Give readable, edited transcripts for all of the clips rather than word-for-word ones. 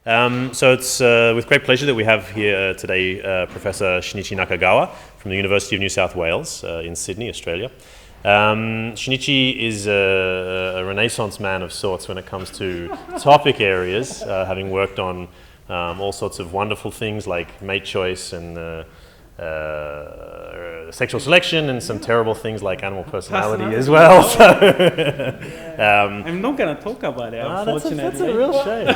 So it's with great pleasure that we have here today Professor Shinichi Nakagawa from the University of New South Wales in Sydney, Australia. Shinichi is a renaissance man of sorts when it comes to topic areas, having worked on all sorts of wonderful things like mate choice and sexual selection, and some terrible things like animal personality as well. So, I'm not going to talk about it, unfortunately. That's a real shame.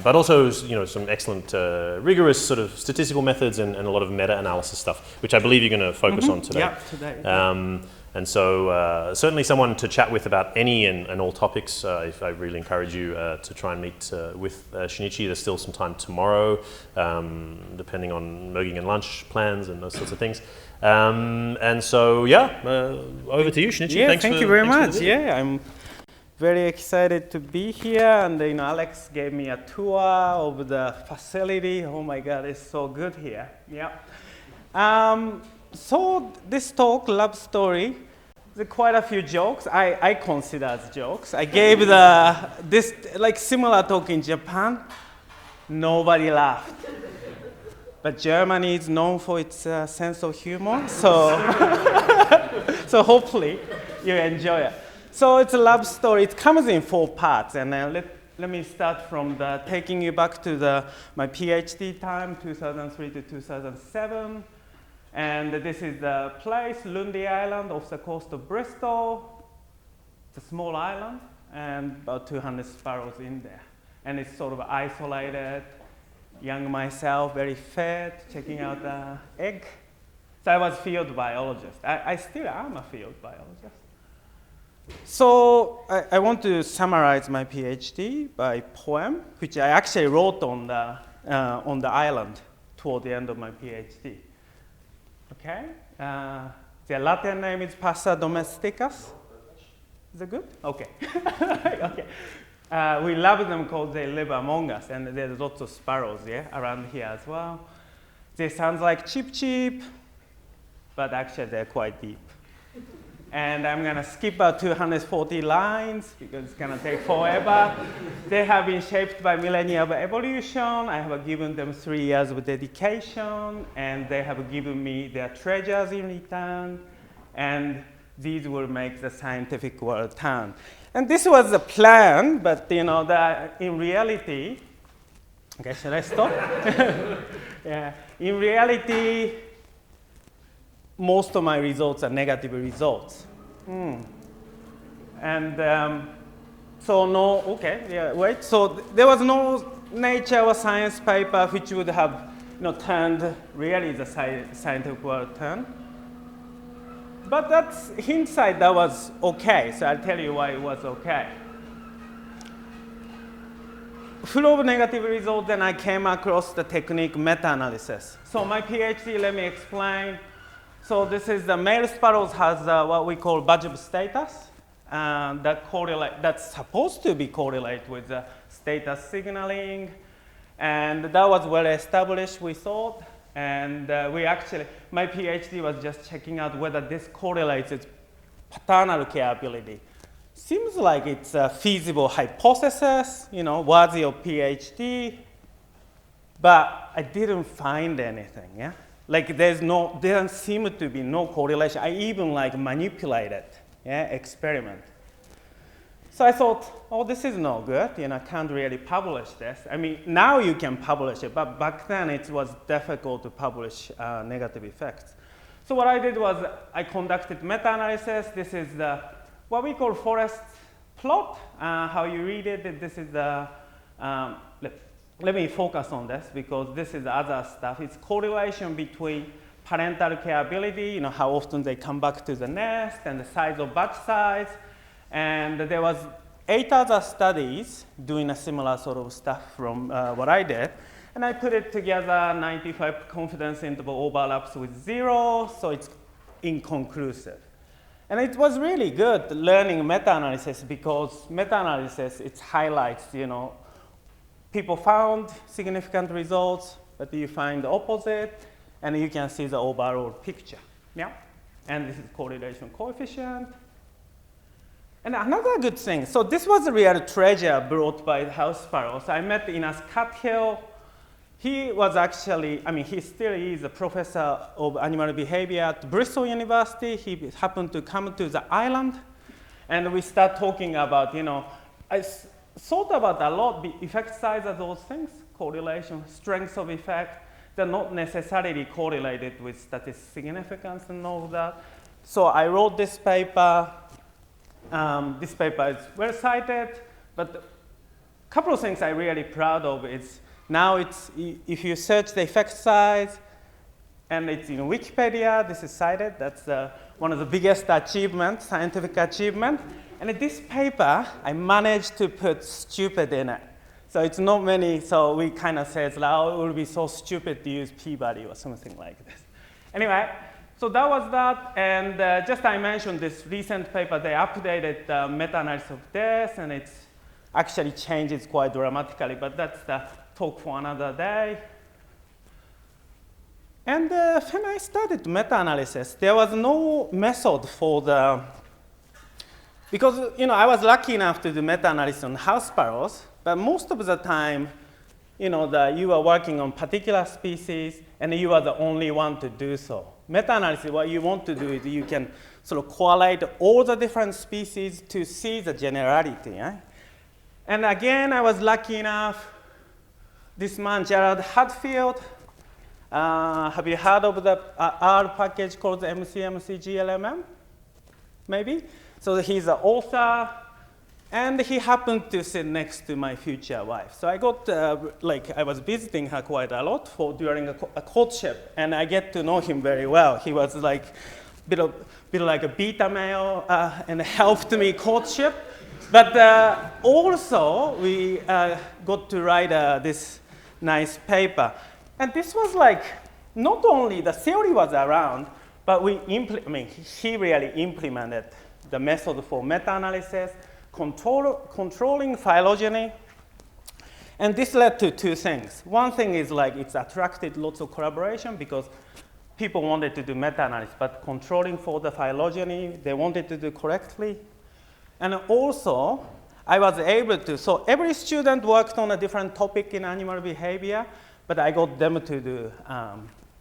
But also, some excellent, rigorous sort of statistical methods and a lot of meta-analysis stuff, which I believe you're going to focus on today. Yeah, today. And so certainly someone to chat with about any and all topics. I really encourage you to try and meet with Shinichi. There's still some time tomorrow, depending on merging and lunch plans and those sorts of things. And so, over to you, Shinichi. Yeah, thank you very much. Yeah, I'm very excited to be here. And Alex gave me a tour of the facility. Oh my God, it's so good here. Yeah. So this talk, love story, there's quite a few jokes. I consider as jokes. I gave this similar talk in Japan. Nobody laughed. But Germany is known for its sense of humor. So, so hopefully you enjoy it. So it's a love story. It comes in 4 parts. And let me start from taking you back to my PhD time, 2003 to 2007. And this is the place, Lundy Island, off the coast of Bristol. It's a small island, and about 200 sparrows in there. And it's sort of isolated, young myself, very fat, checking out the egg. So I was a field biologist. I still am a field biologist. So I want to summarize my PhD by poem, which I actually wrote on the island toward the end of my PhD. Okay, the Latin name is Passa domesticus. Is it good? Okay. Okay. We love them because they live among us, and there's lots of sparrows around here as well. They sound like cheep cheep, but actually they're quite deep. And I'm going to skip about 240 lines because it's going to take forever. They have been shaped by millennia of evolution. I have given them 3 years of dedication, and they have given me their treasures in return. And these will make the scientific world turn. And this was the plan, but in reality, okay, should I stop? Yeah. In reality, most of my results are negative results. And so there was no Nature or Science paper which would have turned really the scientific world turn. But that's hindsight, that was okay. So I'll tell you why it was okay. Full of negative results, then I came across the technique meta-analysis. So my PhD, let me explain. So this is the male sparrows has what we call badge of status that's supposed to be correlate with the status signaling, and that was well established, we thought. And my PhD was just checking out whether this correlates with paternal care ability. Seems like it's a feasible hypothesis, worthy of PhD, but I didn't find anything. Yeah. Like there doesn't seem to be no correlation. I even manipulated, experiment. So I thought, oh, this is no good. I can't really publish this. I mean, now you can publish it, but back then it was difficult to publish negative effects. So what I did was I conducted meta-analysis. This is what we call forest plot. How you read it, this is the let me focus on this because this is other stuff. It's correlation between parental care ability, how often they come back to the nest, and the size of batch size. And there was 8 other studies doing a similar sort of stuff from what I did. And I put it together, 95 confidence interval overlaps with 0, so it's inconclusive. And it was really good learning meta-analysis because meta-analysis, it highlights, people found significant results, but you find the opposite, and you can see the overall picture. Yeah? And this is correlation coefficient. And another good thing, so this was a real treasure brought by the house sparrows. I met in a Hill. He was actually, I mean, he still is a professor of animal behavior at Bristol University. He happened to come to the island, and we start talking about, I thought about a lot, the effect size of those things, correlation, strength of effect. They're not necessarily correlated with statistical significance and all of that. So I wrote this paper. This paper is well cited, but a couple of things I'm really proud of is now it's, if you search the effect size, and it's in Wikipedia, this is cited, that's one of the biggest achievements, scientific achievement. And in this paper, I managed to put stupid in it. So it's not many, so we kind of said, oh, it would be so stupid to use p-value or something like this. Anyway, so that was that, and just I mentioned this recent paper, they updated the meta-analysis of this, and it actually changes quite dramatically, but that's the talk for another day. And when I started meta-analysis, there was no method for the, because I was lucky enough to do meta-analysis on house sparrows, but most of the time, you are working on particular species, and you are the only one to do so. Meta-analysis, what you want to do is you can sort of correlate all the different species to see the generality. Eh? And again, I was lucky enough, this man, Gerald Hadfield, have you heard of the R package called the MCMC-GLMM? Maybe? So he's an author, and he happened to sit next to my future wife. So I got, I was visiting her quite a lot during a courtship, and I get to know him very well. He was like a bit like a beta male and helped me courtship. But also, we got to write this nice paper. And this was like, not only the theory was around, but he really implemented the method for meta-analysis, controlling phylogeny. And this led to two things. One thing is it's attracted lots of collaboration because people wanted to do meta-analysis, but controlling for the phylogeny, they wanted to do correctly. And also, I was able to, so every student worked on a different topic in animal behavior, but I got them to do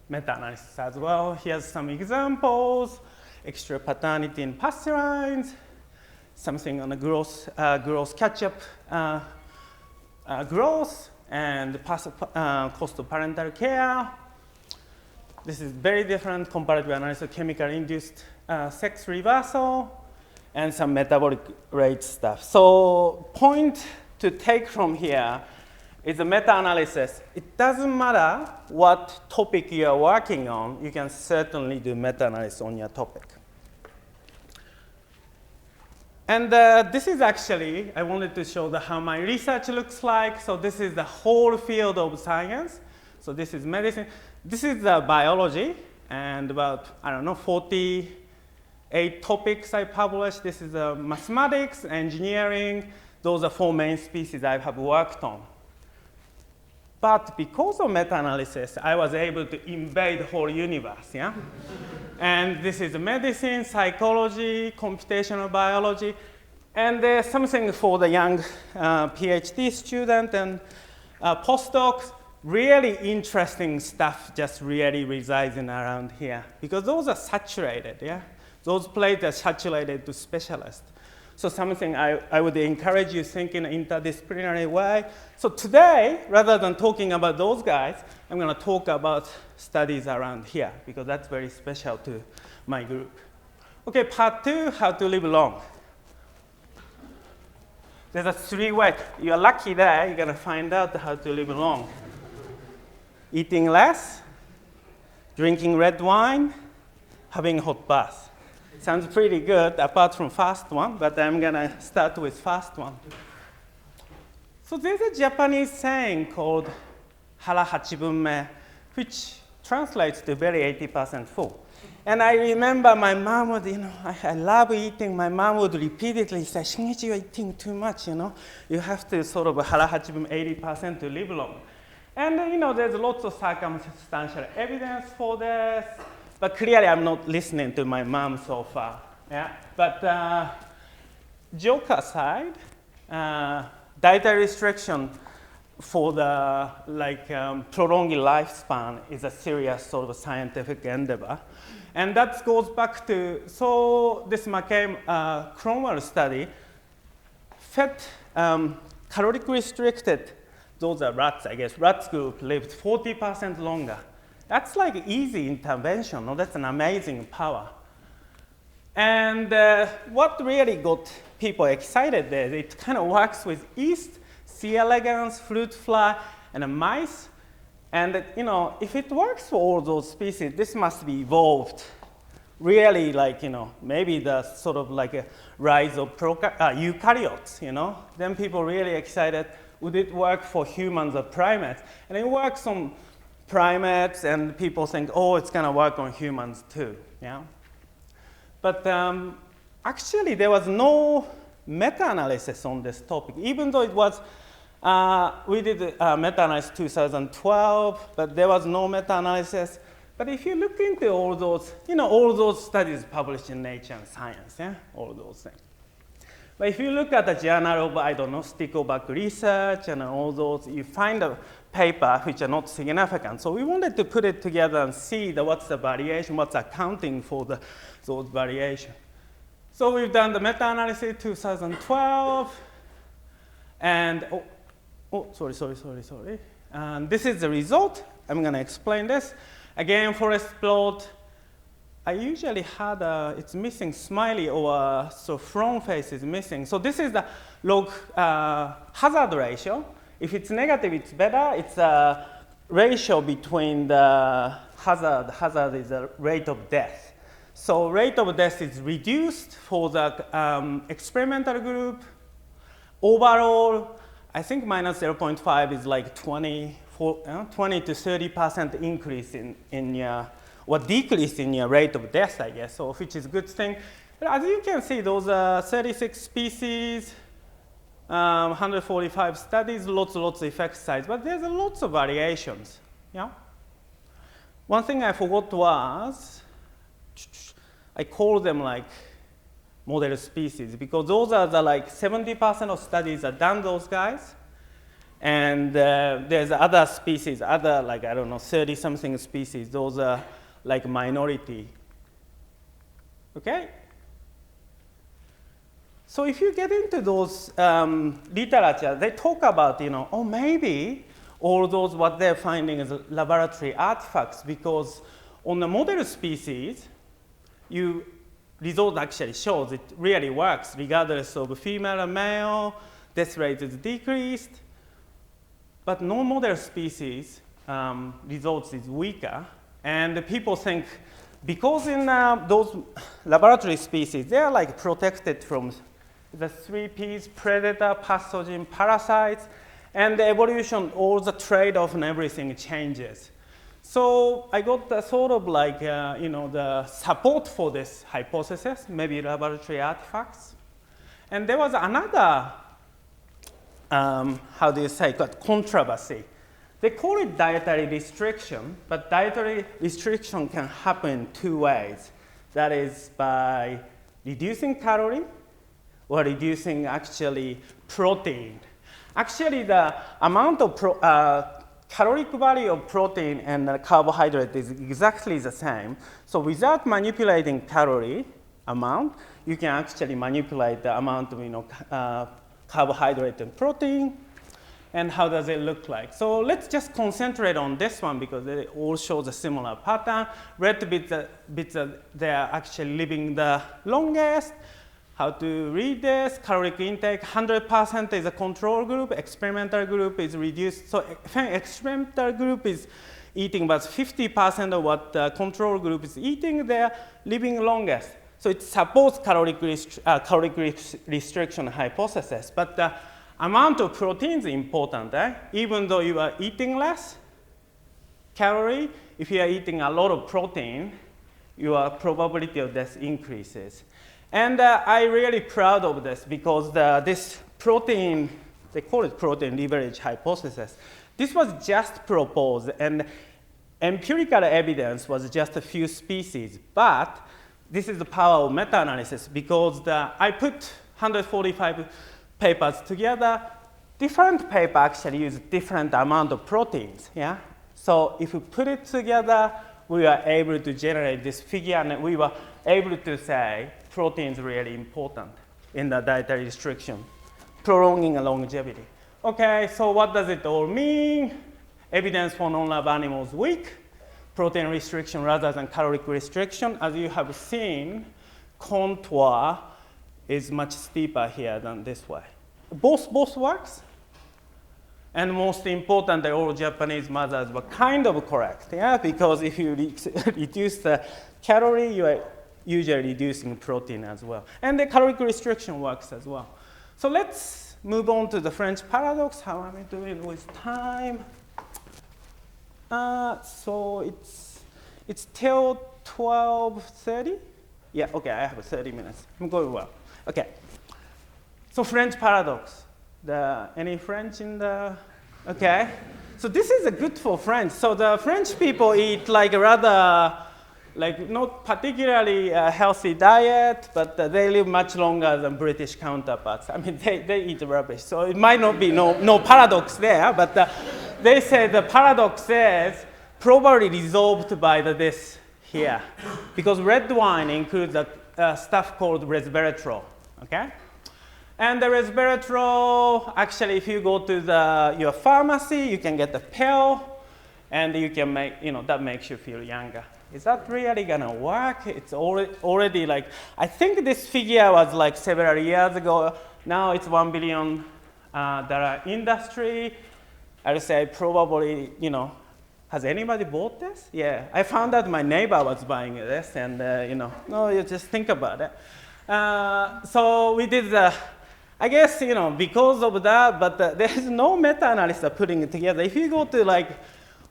meta-analysis as well. Here's some examples, extra paternity in pasturines, something on the growth catch-up growth, and cost of parental care. This is very different comparative analysis of chemical-induced sex reversal, and some metabolic rate stuff. So point to take from here is a meta-analysis. It doesn't matter what topic you are working on, you can certainly do meta-analysis on your topic. And this is actually, I wanted to show how my research looks like. So this is the whole field of science. So this is medicine. This is biology, and about, 48 topics I published. This is mathematics, engineering. Those are 4 main species I have worked on. But because of meta-analysis, I was able to invade the whole universe, yeah? And this is medicine, psychology, computational biology, and there's something for the young PhD student and postdocs. Really interesting stuff just really resides around here, because those are saturated, yeah? Those places are saturated to specialists. So something I would encourage you think in an interdisciplinary way. So today, rather than talking about those guys, I'm going to talk about studies around here, because that's very special to my group. Okay, part 2, how to live long. There's 3 ways. You're lucky there, you're going to find out how to live long. Eating less, drinking red wine, having a hot bath. Sounds pretty good, apart from fast one, but I'm going to start with fast one. So there's a Japanese saying called hara hachibunme, which translates to belly 80% full. And I remember my mom would, I love eating. My mom would repeatedly say, Shinichi, you're eating too much, You have to sort of hara hachibunme 80% to live long. And, there's lots of circumstantial evidence for this. But clearly, I'm not listening to my mom so far. Yeah? But joke aside, dietary restriction for the prolonged lifespan is a serious sort of scientific endeavor. And that goes back to, so this became a Cromwell study, fed caloric restricted, those are rats, I guess, rats group lived 40% longer. That's like easy intervention, no? That's an amazing power. And what really got people excited there, it kind of works with yeast, C. elegans, fruit fly, and mice. And if it works for all those species, this must be evolved. Really, maybe the sort of like a rise of eukaryotes, Then people really excited, would it work for humans or primates? And it works on primates, and people think, oh, it's gonna work on humans too, yeah? But actually, there was no meta-analysis on this topic, even though it was, we did meta-analysis 2012, but there was no meta-analysis. But if you look into all those, all those studies published in Nature and Science, yeah, all those things. But if you look at the journal of, I don't know, stickleback research and all those, you find a paper which are not significant. So we wanted to put it together and see what's the variation, what's accounting for those variations. So we've done the meta-analysis 2012, and sorry. And this is the result. I'm going to explain this. Again, forest plot. I usually had it's missing smiley or so from face is missing. So this is the log hazard ratio. If it's negative, it's better. It's a ratio between the hazard. Hazard is the rate of death. So rate of death is reduced for the experimental group. Overall, I think minus 0.5 is like 20 to 30% increase in your, or decrease in your rate of death, I guess, so which is a good thing. But as you can see, those are 36 species, 145 studies, lots of effect size, but there's lots of variations, yeah? One thing I forgot was, I call them like model species, because those are the 70% of studies are done, those guys. And there's other species, I don't know, 30-something species. Those are like minority. Okay? So if you get into those literature, they talk about, oh, maybe all those what they're finding is laboratory artifacts, because on the model species, result actually shows it really works regardless of female or male, death rate is decreased. But non-model species results is weaker, and the people think because in those laboratory species, they are protected from the 3 Ps, predator, pathogen, parasites, and the evolution, all the trade-off and everything changes. So I got the sort of the support for this hypothesis, maybe laboratory artifacts. And there was another controversy. They call it dietary restriction, but dietary restriction can happen in 2 ways. That is by reducing calorie or reducing actually protein. Actually, the amount of caloric value of protein and carbohydrate is exactly the same. So without manipulating calorie amount, you can actually manipulate the amount of carbohydrate and protein, and how does it look like? So let's just concentrate on this one because it all shows a similar pattern. Red bits they are actually living the longest. How to read this? Caloric intake, 100% is a control group. Experimental group is reduced. So experimental group is eating about 50% of what the control group is eating. They are living longest. So it supports caloric restriction hypothesis, but the amount of protein is important. Even though you are eating less calorie, if you are eating a lot of protein, your probability of death increases. And I'm really proud of this because this protein, they call it protein leverage hypothesis. This was just proposed, and empirical evidence was just a few species, but this is the power of meta-analysis because I put 145 papers together. Different paper actually use different amount of proteins, yeah? So if we put it together, we are able to generate this figure, and we were able to say protein is really important in the dietary restriction, prolonging longevity. Okay, so what does it all mean? Evidence for non-lab animals weak, protein restriction rather than caloric restriction. As you have seen, contour is much steeper here than this way. Both works. And most importantly, all Japanese mothers were kind of correct, yeah? Because if you reduce the calorie, you are usually reducing protein as well. And the caloric restriction works as well. So let's move on to the French paradox. How am I doing with time? So it's till 12:30? Yeah, okay, I have 30 minutes. I'm going well. Okay. So French paradox. Any French in the, okay. So this is a good for French. So the French people eat like rather, like not particularly healthy diet, but they live much longer than British counterparts. I mean, they eat rubbish. So it might not be no paradox there, but they say the paradox is probably resolved by this here. Because red wine includes stuff called resveratrol, okay? And the resveratrol, actually, if you go to your pharmacy, you can get the pill, and you can make, that makes you feel younger. Is that really gonna work? It's already like, I think this figure was like several years ago. Now it's $1 billion industry. I would say probably, has anybody bought this? Yeah, I found out my neighbor was buying this, and no, you just think about it. So we did I guess, because of that, but there's no meta-analysis putting it together. If you go to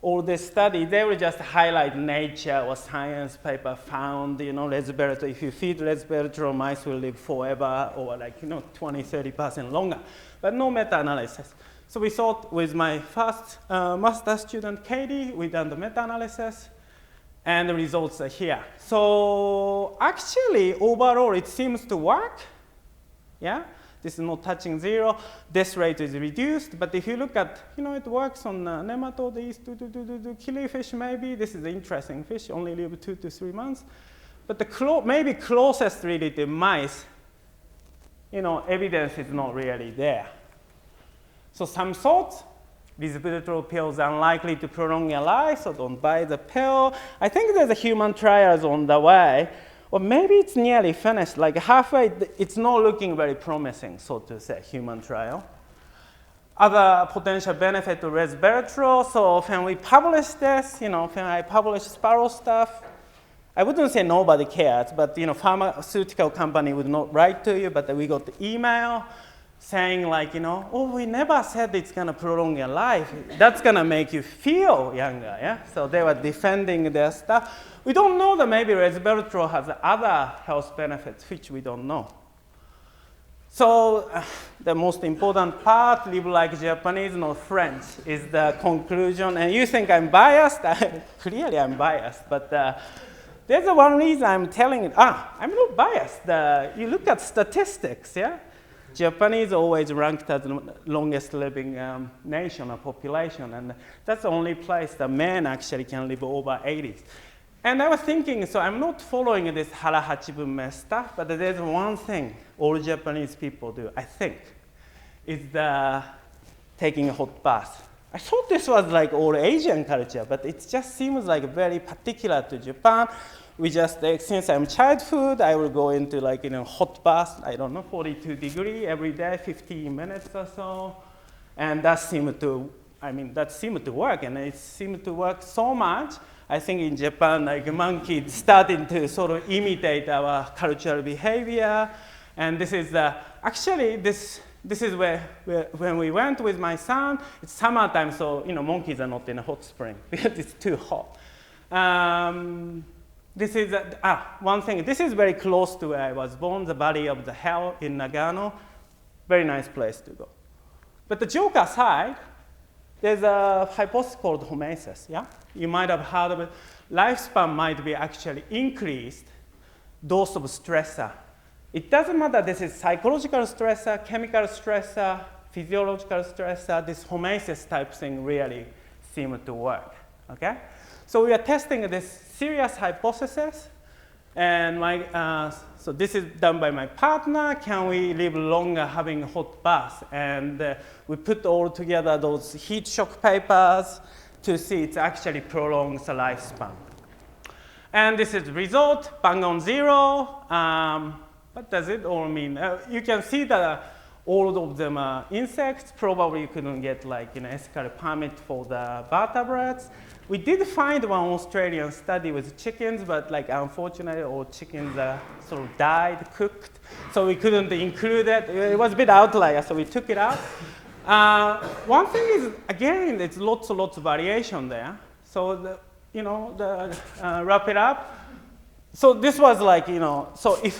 all this study, they will just highlight Nature or Science paper found, resveratrol. If you feed resveratrol, mice will live forever or 20, 30% longer, but no meta-analysis. So we thought with my first master student, Katie, we done the meta-analysis, and the results are here. So actually, overall, it seems to work, yeah? This is not touching zero. Death rate is reduced. But if you look at, it works on nematodes, killifish maybe. This is an interesting fish, only live 2 to 3 months. But the maybe closest related mice, evidence is not really there. So some thoughts, resveratrol pills are unlikely to prolong your life, so don't buy the pill. I think there's a human trials on the way. Or maybe it's nearly finished, like halfway, it's not looking very promising, so to say, human trial. Other potential benefit to resveratrol, so when we publish this, when I publish sparrow stuff, I wouldn't say nobody cares, but pharmaceutical company would not write to you, but we got the email saying oh, we never said it's gonna prolong your life. That's gonna make you feel younger, yeah? So they were defending their stuff. We don't know that maybe resveratrol has other health benefits, which we don't know. So the most important part, live like Japanese, not French, is the conclusion. And you think I'm biased? Clearly I'm biased, but there's one reason I'm telling it. I'm not biased. You look at statistics, yeah? Japanese always ranked as the longest living nation or population, and that's the only place that men actually can live over 80s. And I was thinking, so I'm not following this hara hachibunme stuff, but there's one thing all Japanese people do, I think, is taking a hot bath. I thought this was like all Asian culture, but it just seems like very particular to Japan. We just, since I'm childhood, I will go into hot bath, 42 degrees every day, 15 minutes or so. And that seemed to work, and it seemed to work so much. I think in Japan, monkeys starting to sort of imitate our cultural behavior. And this is actually, this is where when we went with my son, it's summertime, so monkeys are not in a hot spring because it's too hot. This is one thing. This is very close to where I was born, the Valley of the Hell in Nagano. Very nice place to go. But the joke aside, there's a hypothesis called homeostasis, yeah? You might have heard of it. Lifespan might be actually increased dose of stressor. It doesn't matter this is psychological stressor, chemical stressor, physiological stressor, this homeostasis type thing really seemed to work, okay? So we are testing this serious hypothesis, and so this is done by my partner. Can we live longer having hot bath? And we put all together those heat shock papers to see it actually prolongs the lifespan. And this is result, bang on zero. What does it all mean? You can see that all of them are insects. Probably you couldn't get like ethical permit for the vertebrates. We did find one Australian study with chickens, but like unfortunately all chickens sort of died, cooked. So we couldn't include it. It was a bit outlier, so we took it out. One thing is, again, it's lots and lots of variation there. So wrap it up. So this was like, so if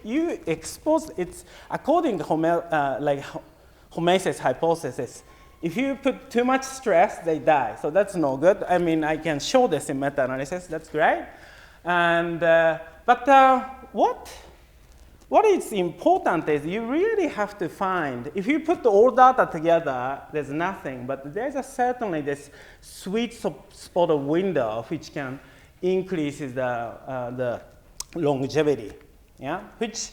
you expose, it's according to homeostasis hypothesis, if you put too much stress, they die. So that's no good. I mean, I can show this in meta-analysis. That's great. And, what is important is you really have to find, if you put all data together, there's nothing. But there's certainly this sweet spot of window which can increases the longevity, yeah? Which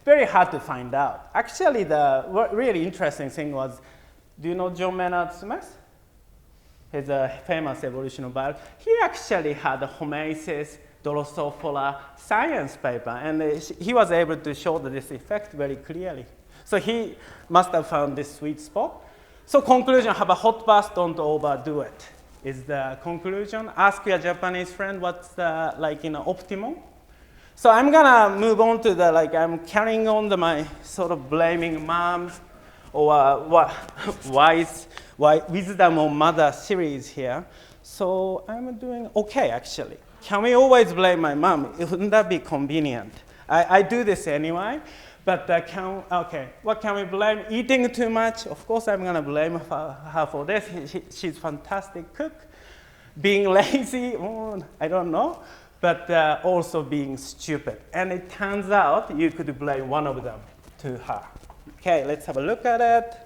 very hard to find out. Actually, the really interesting thing was, do you know John Maynard Smith? He's a famous evolutionary biologist. He actually had a homeostasis Drosophila science paper, and he was able to show this effect very clearly. So he must have found this sweet spot. So conclusion, have a hot bath, don't overdo it, is the conclusion. Ask your Japanese friend what's the optimum. So I'm gonna move on to the I'm carrying on my sort of blaming moms or wisdom of mother series here. So I'm doing okay actually. Can we always blame my mom? Wouldn't that be convenient? I do this anyway. But what can we blame? Eating too much? Of course, I'm going to blame her for this. She's a fantastic cook. Being lazy? I don't know. But also being stupid. And it turns out you could blame one of them to her. Okay, let's have a look at it.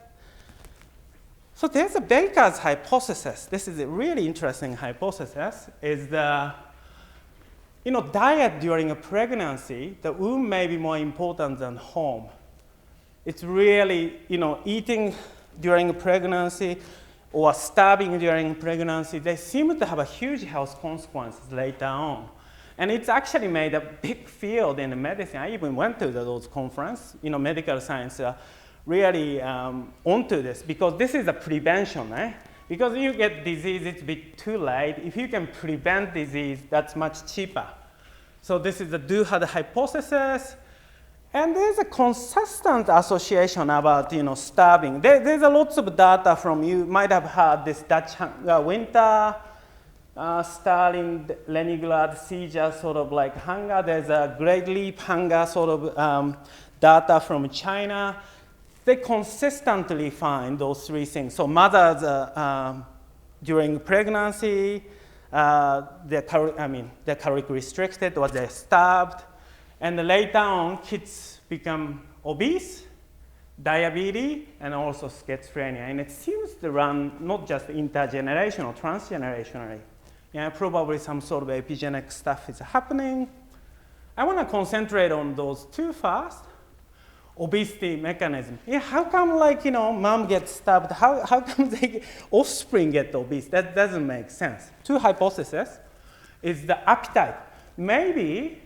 So there's a Baker's hypothesis. This is a really interesting hypothesis. Is the diet during a pregnancy, the womb may be more important than home. It's really, eating during a pregnancy or starving during pregnancy, they seem to have a huge health consequences later on. And it's actually made a big field in medicine. I even went to those conferences. Medical science really onto this because this is a prevention, eh? Because you get disease, it's a bit too late. If you can prevent disease, that's much cheaper. So this is the DOHAD hypothesis. And there's a consistent association about starving. There's a lots of data from, you might have heard this Dutch winter, Stalin, Leningrad seizure, sort of like hunger. There's a Great Leap hunger sort of data from China. They consistently find those three things. So mothers during pregnancy, they're caloric restricted or they're starved. And later on, kids become obese, diabetes, and also schizophrenia. And it seems to run not just intergenerational, transgenerationally. Yeah, probably some sort of epigenetic stuff is happening. I want to concentrate on those two first. Obesity mechanism. Yeah, how come mom gets starved? How come offspring get obese? That doesn't make sense. Two hypotheses is the appetite. Maybe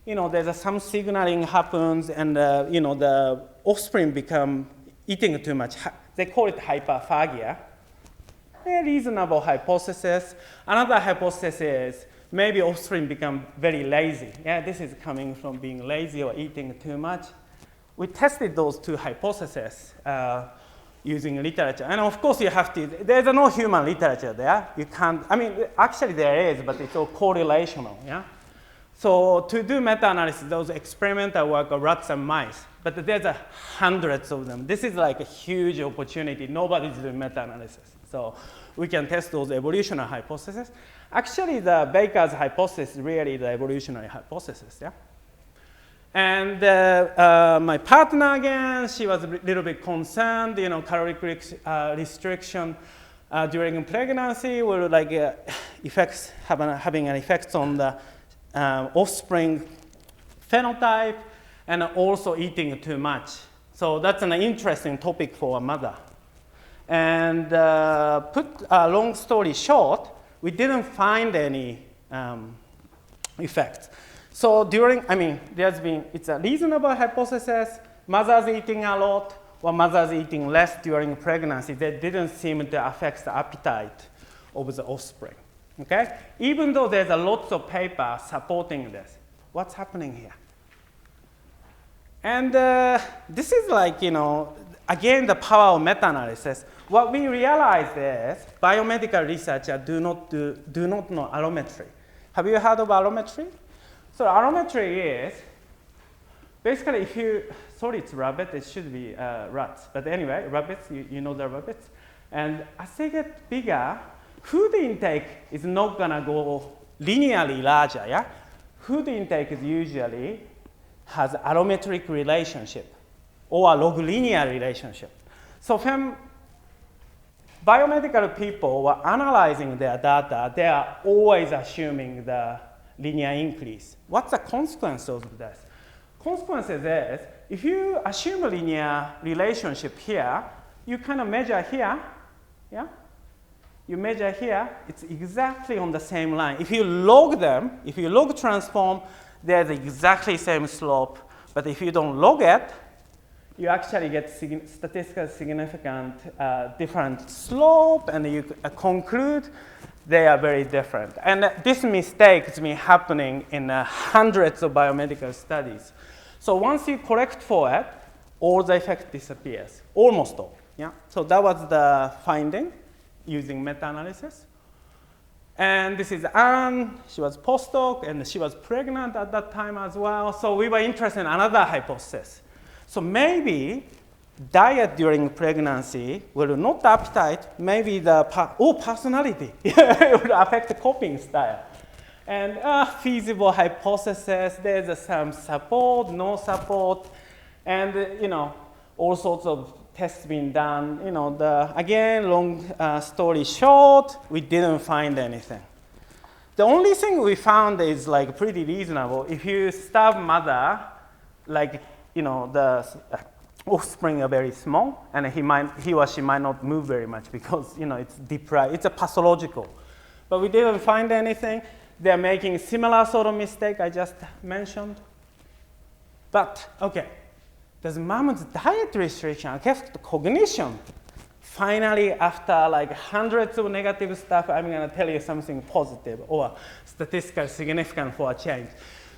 there's some signaling happens and the offspring become eating too much. They call it hyperphagia. A reasonable hypothesis. Another hypothesis is maybe offspring become very lazy. Yeah, this is coming from being lazy or eating too much. We tested those two hypotheses using literature. And of course, you have to, there's no human literature there. You can't, actually there is, but it's all correlational, yeah? So to do meta-analysis, those experimental work are rats and mice, but there's hundreds of them. This is like a huge opportunity. Nobody's doing meta-analysis. So we can test those evolutionary hypotheses. Actually, the Baker's hypothesis is really the evolutionary hypothesis, yeah? And my partner again, she was a little bit concerned, caloric restriction during pregnancy will like effects having an effect on the offspring phenotype, and also eating too much. So that's an interesting topic for a mother. And put a long story short, we didn't find any effects. So it's a reasonable hypothesis, mothers eating a lot or mothers eating less during pregnancy, that didn't seem to affect the appetite of the offspring, okay? Even though there's a lot of paper supporting this. What's happening here? And this is like, again, the power of meta-analysis. What we realized is biomedical researchers do not know allometry. Have you heard of allometry? So allometry is basically if you, sorry, it's rabbit, it should be rats. But anyway, rabbits, you know the rabbits. And as they get bigger, food intake is not gonna go linearly larger, yeah? Food intake is usually has allometric relationship or a log linear relationship. So when biomedical people were analyzing their data, they are always assuming the linear increase. What's the consequence of this? Consequence is if you assume a linear relationship here, you kind of measure here, yeah? You measure here, it's exactly on the same line. If you log them, if you log transform, there's exactly same slope. But if you don't log it, you actually get statistically significant different slope, and you conclude they are very different. And this mistake has been happening in hundreds of biomedical studies. So once you correct for it, all the effect disappears, almost all. Yeah? So that was the finding using meta-analysis. And this is Anne, she was postdoc, and she was pregnant at that time as well. So we were interested in another hypothesis. So maybe diet during pregnancy will not appetite, maybe the personality. It will affect the coping style. And feasible hypothesis, there's some support, no support, and all sorts of tests being done. Again, long story short, we didn't find anything. The only thing we found is like pretty reasonable. If you starve mother, like the offspring are very small, and he or she might not move very much because it's deprived. It's a pathological, but we didn't find anything. They're making similar sort of mistake I just mentioned. But okay, does mom's diet restriction affect cognition? Finally, after like hundreds of negative stuff, I'm going to tell you something positive or statistically significant for a change.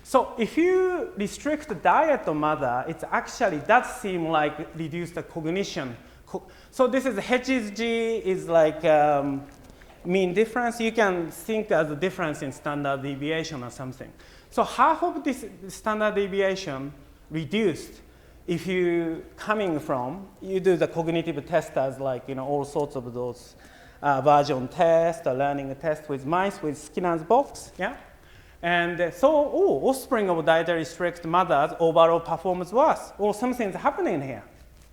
So if you restrict the diet of mother, it actually does seem like reduce the cognition. So this is HSG is like mean difference. You can think as a difference in standard deviation or something. So half of this standard deviation reduced if you you do the cognitive test as like all sorts of those version tests or learning test with mice with Skinner's box, yeah. And so, offspring of dietary strict mothers overall performance worse. Or something's happening here.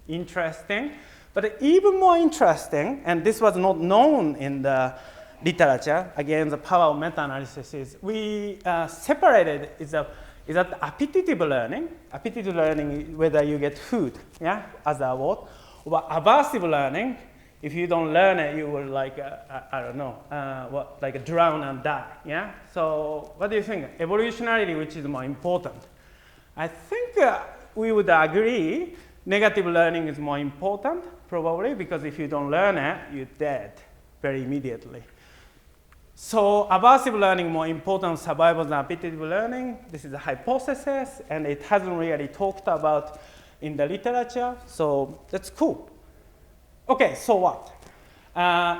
Interesting. But even more interesting, and this was not known in the literature, again, the power of meta-analysis is we separated is that appetitive learning, whether you get food, yeah, as a word, or aversive learning, if you don't learn it, you will like, drown and die, yeah? So what do you think? Evolutionarily, which is more important? I think we would agree negative learning is more important, probably, because if you don't learn it, you're dead very immediately. So aversive learning more important survival than appetitive learning. This is a hypothesis, and it hasn't really talked about in the literature, so that's cool. Okay, so what?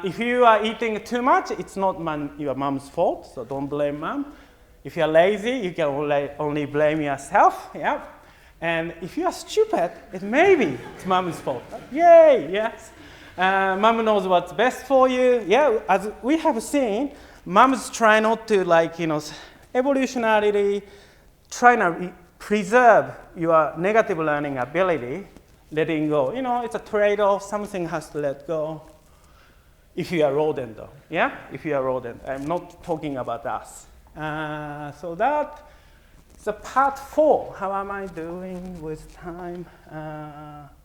If you are eating too much, it's not your mom's fault, so don't blame mom. If you're lazy, you can only blame yourself, yeah? And if you are stupid, it's mom's fault. Yay, yes. Mom knows what's best for you. Yeah, as we have seen, moms try not to evolutionarily try to preserve your negative learning ability, letting go. You know, it's a trade-off. Something has to let go. If you are rodent, though, yeah? If you are rodent, I'm not talking about us. So that is a part 4. How am I doing with time?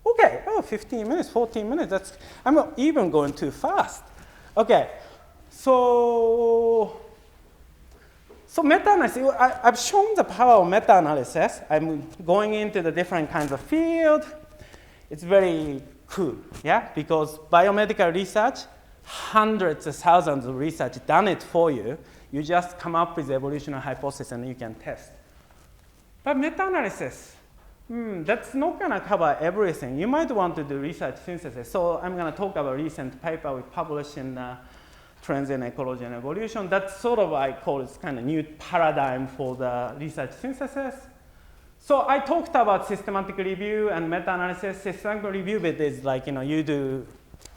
Okay, 15 minutes, 14 minutes. I'm not even going too fast. Okay, so meta-analysis, I've shown the power of meta-analysis. I'm going into the different kinds of field. It's very cool, yeah? Because biomedical research, hundreds of thousands of research done it for you. You just come up with evolutionary hypothesis and you can test. But meta-analysis, that's not going to cover everything. You might want to do research synthesis. So I'm going to talk about a recent paper we published in Trends in Ecology and Evolution. That's sort of, I call it kind of new paradigm for the research synthesis. So I talked about systematic review and meta-analysis. Systematic review bit is like, you know, you do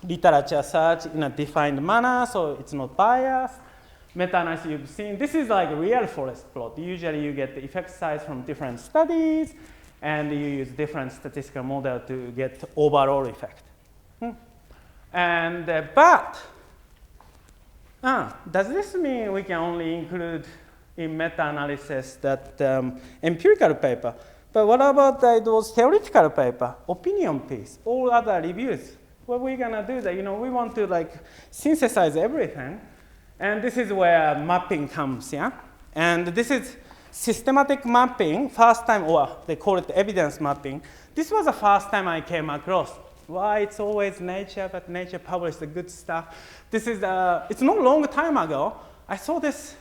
literature search in a defined manner, so it's not biased. Meta-analysis you've seen. This is like a real forest plot. Usually you get the effect size from different studies, and you use different statistical model to get overall effect. And does this mean we can only include in meta-analysis that empirical paper? But what about those theoretical paper, opinion piece, all other reviews? What are we gonna do that? You know, we want to like synthesize everything. And this is where mapping comes, yeah? And this is systematic mapping, first time, or they call it evidence mapping. This was the first time I came across. Why it's always Nature, but Nature published the good stuff. This is, it's not a long time ago. I saw this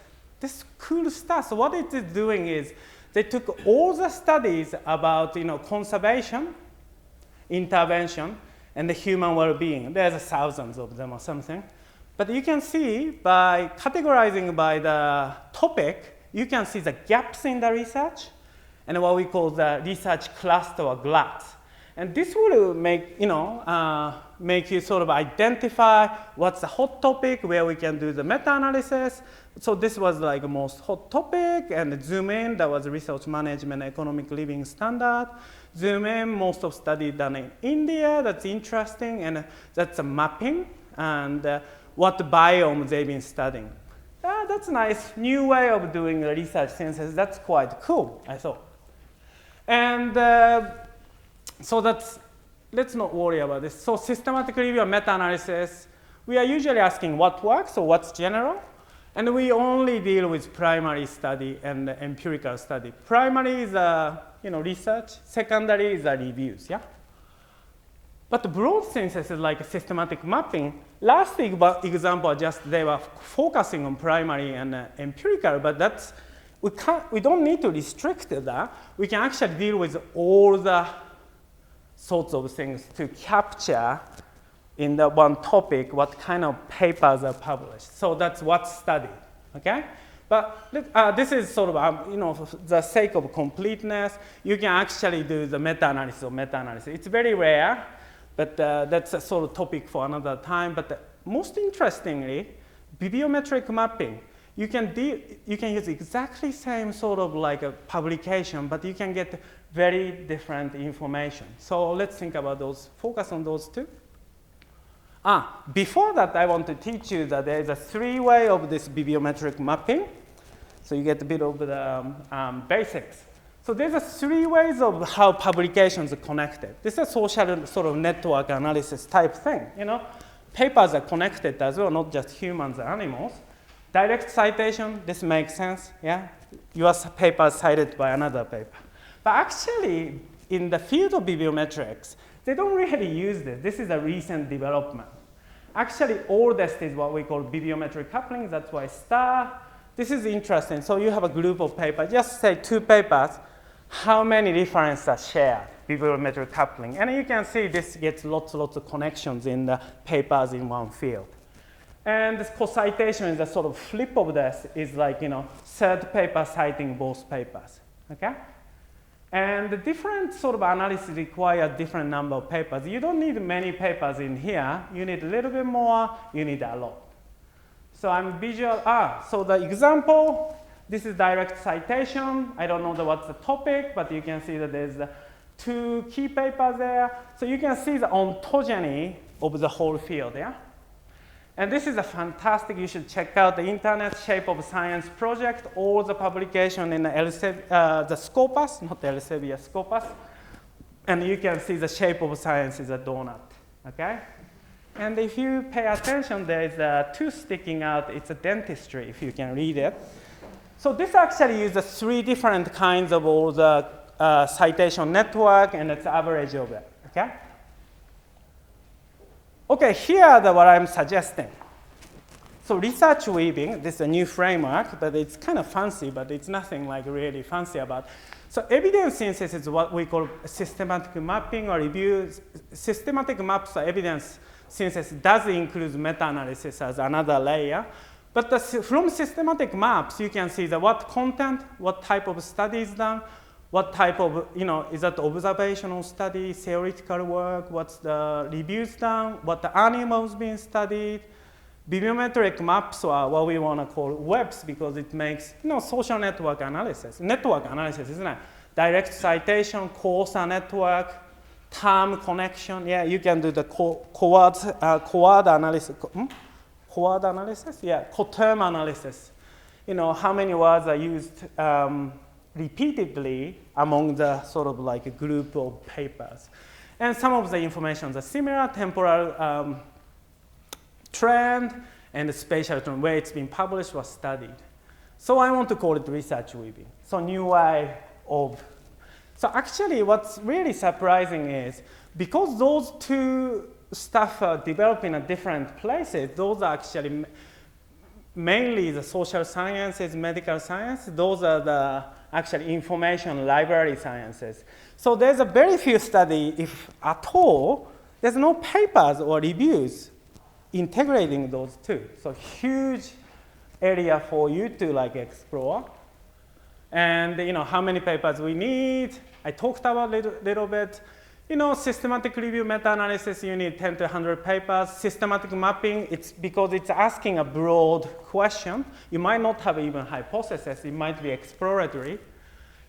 cool stuff. So what it is doing is they took all the studies about, you know, conservation, intervention, and the human well-being. There's thousands of them or something. But you can see by categorizing by the topic, you can see the gaps in the research and what we call the research cluster or glut. And this will make, you know, make you sort of identify what's the hot topic, where we can do the meta-analysis. So this was like the most hot topic, and zoom in, that was research management, economic living standard. Zoom in, most of study done in India, that's interesting, and that's a mapping, and what biomes they've been studying. That's a nice new way of doing a research synthesis. That's quite cool, I thought. And so let's not worry about this. So systematic review and meta-analysis, we are usually asking what works or what's general. And we only deal with primary study and empirical study. Primary is research. Secondary is reviews, yeah? But the broad synthesis like systematic mapping, last example, just they were focusing on primary and empirical, but that's, we don't need to restrict that. We can actually deal with all the sorts of things to capture in the one topic what kind of papers are published. So that's what's studied, okay? But this is sort of, for the sake of completeness, you can actually do the meta-analysis or meta-analysis. It's very rare, but that's a sort of topic for another time. But most interestingly, bibliometric mapping. You can use exactly same sort of like a publication, but you can get very different information. So let's think about those, focus on those two. Before that, I want to teach you that there is a 3-way of this bibliometric mapping. So you get a bit of the basics. So there's 3 ways of how publications are connected. This is a social sort of network analysis type thing. Papers are connected as well, not just humans and animals. Direct citation, this makes sense, yeah? Your paper is cited by another paper. But actually, in the field of bibliometrics, they don't really use this. This is a recent development. Actually, oldest is what we call bibliometric coupling. That's why star. This is interesting. So you have a group of papers. Just say 2 papers. How many references are shared? Bibliometric coupling. And you can see this gets lots of connections in the papers in one field. And this co-citation is a sort of flip of this, is like, third paper citing both papers, okay? And the different sort of analysis require different number of papers. You don't need many papers in here. You need a little bit more, you need a lot. So I'm visual, so the example, This is direct citation. I don't know what's the topic, but you can see that there's 2 key papers there. So you can see the ontogeny of the whole field, yeah? And this is a fantastic, you should check out the Internet Shape of Science project, all the publication in the Scopus, not Elsevier, Scopus. And you can see the shape of science is a donut, okay? And if you pay attention, there is a tooth sticking out. It's a dentistry, if you can read it. So this actually uses 3 different kinds of all the citation network, and it's average of it, okay? Okay, here are what I'm suggesting. So research weaving, this is a new framework, but it's kind of fancy, but it's nothing like really fancy about. So evidence synthesis is what we call systematic mapping or review. Systematic maps or evidence synthesis does include meta-analysis as another layer. But from systematic maps, you can see what content, what type of study is done, what type of, is that observational study, theoretical work, what's the reviews done, what the animals being studied. Bibliometric maps are what we want to call webs because it makes, social network analysis. Network analysis, isn't it? Direct citation, coarser network, term connection. Yeah, you can do the coord analysis. Coord analysis? Yeah, coterm analysis. How many words are used repeatedly among the sort of like a group of papers. And some of the information are similar, temporal trend and the spatial trend, where it's been published or studied. So I want to call it research weaving. So new way of. So actually what's really surprising is because those 2 stuff are developing at different places, those are actually mainly the social sciences, medical science, those are the actually information library sciences. So there's a very few studies, if at all, there's no papers or reviews integrating those 2. So huge area for you to like explore. And how many papers we need, I talked about little bit. Systematic review meta-analysis, you need 10 to 100 papers. Systematic mapping, it's because it's asking a broad question. You might not have even hypothesis. It might be exploratory.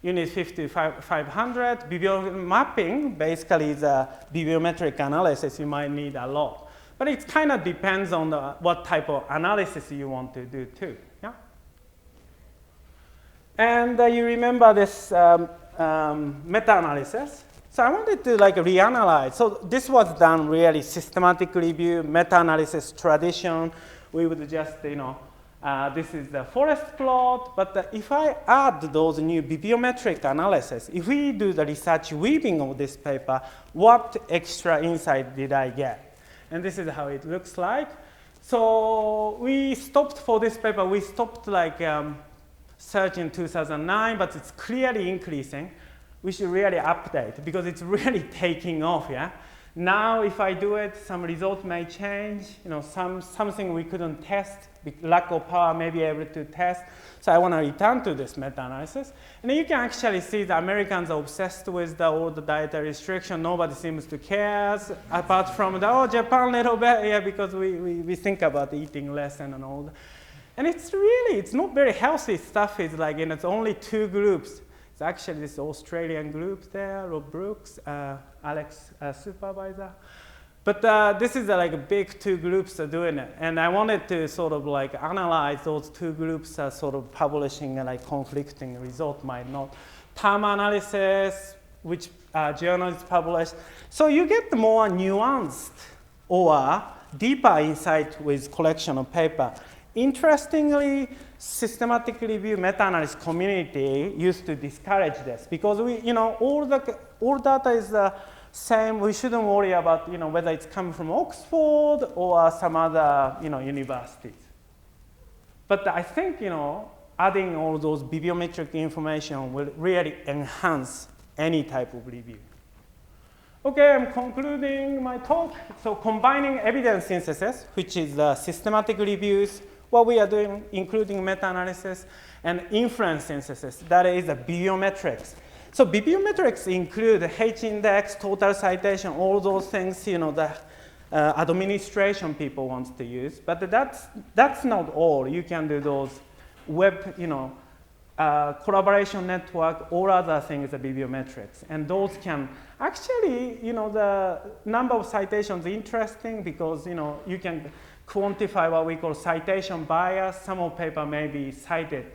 You need 50 to 500. Bibliometric mapping basically is a bibliometric analysis. You might need a lot. But it kind of depends on what type of analysis you want to do too. Yeah? And you remember this meta-analysis. So I wanted to like reanalyze. So this was done really systematic review, meta-analysis tradition. We would just, this is the forest plot. But if I add those new bibliometric analysis, if we do the research weaving of this paper, what extra insight did I get? And this is how it looks like. So we stopped for this paper. We stopped like search in 2009, but it's clearly increasing. We should really update because it's really taking off, yeah? Now, if I do it, some result may change. Something we couldn't test, lack of power may be able to test. So I want to return to this meta-analysis. And you can actually see the Americans are obsessed with all the dietary restriction. Nobody seems to care, apart from Japan a little bit, yeah, because we think about eating less and all that. And it's not very healthy stuff. It's like, it's only 2 groups. It's actually this Australian group there, Rob Brooks, Alex supervisor. But this is like big 2 groups are doing it. And I wanted to sort of like analyze those 2 groups are sort of publishing like conflicting result might not. Term analysis, which journals published. So you get more nuanced or deeper insight with collection of paper. Interestingly, systematic review meta-analysis community used to discourage this because all data is the same. We shouldn't worry about whether it's coming from Oxford or some other universities. But I think adding all those bibliometric information will really enhance any type of review. Okay, I'm concluding my talk. So combining evidence synthesis, which is systematic reviews, what we are doing, including meta-analysis, and inference synthesis, that is the bibliometrics. So bibliometrics include H-index, total citation, all those things, the administration people want to use. But that's not all. You can do those web, collaboration network, all other things are bibliometrics. And those can actually, the number of citations is interesting because, you can quantify what we call citation bias. Some of paper may be cited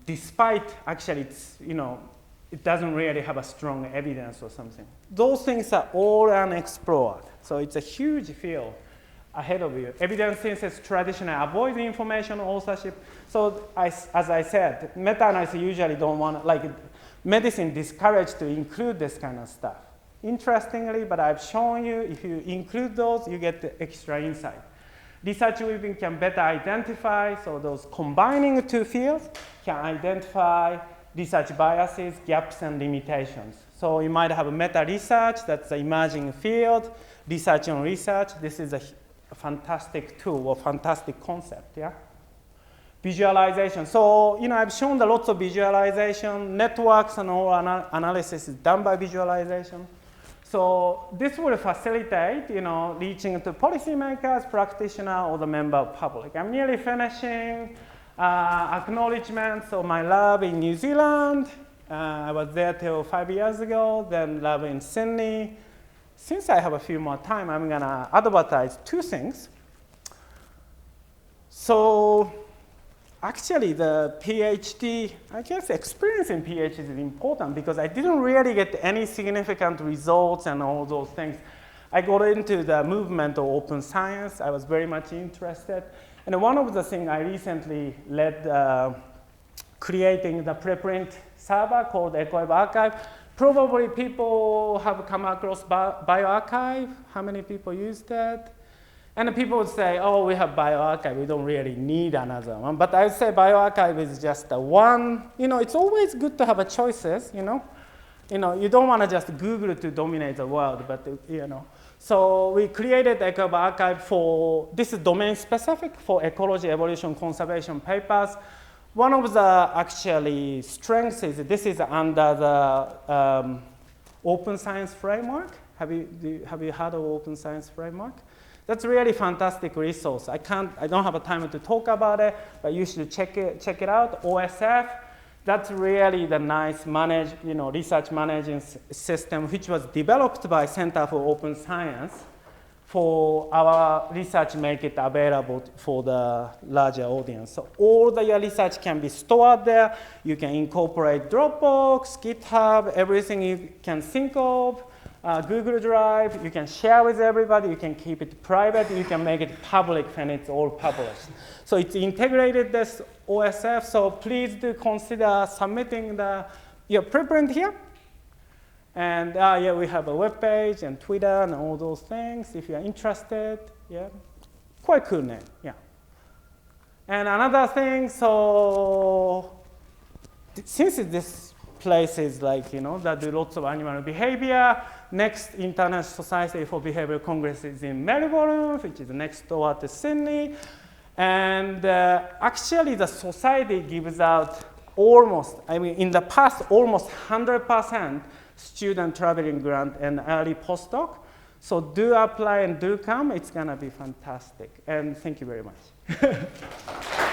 despite actually it's, it doesn't really have a strong evidence or something. Those things are all unexplored. So it's a huge field ahead of you. Evidence synthesis traditionally avoids information authorship. So as I said, meta-analysis usually don't want, like medicine discouraged to include this kind of stuff. Interestingly, but I've shown you, if you include those, you get the extra insight. Research weaving can better identify, so those combining two fields can identify research biases, gaps, and limitations. So you might have a meta-research, that's the emerging field, research on research. This is a fantastic tool or fantastic concept, yeah? Visualization. So, I've shown the lots of visualization, networks and all analysis is done by visualization. So this will facilitate, reaching to policymakers, practitioners, or the member public. I'm nearly finishing. Acknowledgements of my lab in New Zealand. I was there till 5 years ago, then lab in Sydney. Since I have a few more time, I'm gonna advertise two things. So actually the PhD, I guess experience in PhD is important because I didn't really get any significant results and all those things. I got into the movement of open science. I was very much interested. And one of the things I recently led creating the preprint server called eCollab Archive. Probably people have come across bioarchive. How many people use that? And people would say, oh, we have bioarchive. We don't really need another one. But I would say bioarchive is just a one. It's always good to have a choices, you don't want to just Google to dominate the world, but, So we created eCollab Archive for, this is domain specific for ecology, evolution, conservation papers. One of the actually strengths is this is under the open science framework. Have you heard of open science framework? That's a really fantastic resource. I don't have a time to talk about it, but you should check it out. OSF, that's really the nice research management system, which was developed by Center for Open Science for our research, make it available for the larger audience. So all your research can be stored there. You can incorporate Dropbox, GitHub, everything you can think of, Google Drive. You can share with everybody. You can keep it private. You can make it public when it's all published. So it's integrated this OSF. So please do consider submitting your preprint here. And yeah, we have a web page and Twitter and all those things if you're interested. Yeah, quite cool name. Yeah. And another thing, so since this place is like, that do lots of animal behavior, next International Society for Behavioral Congress is in Melbourne, which is next door to Sydney. And actually the society gives out almost, in the past, almost 100% student traveling grant and early postdoc. So do apply and do come. It's going to be fantastic. And thank you very much.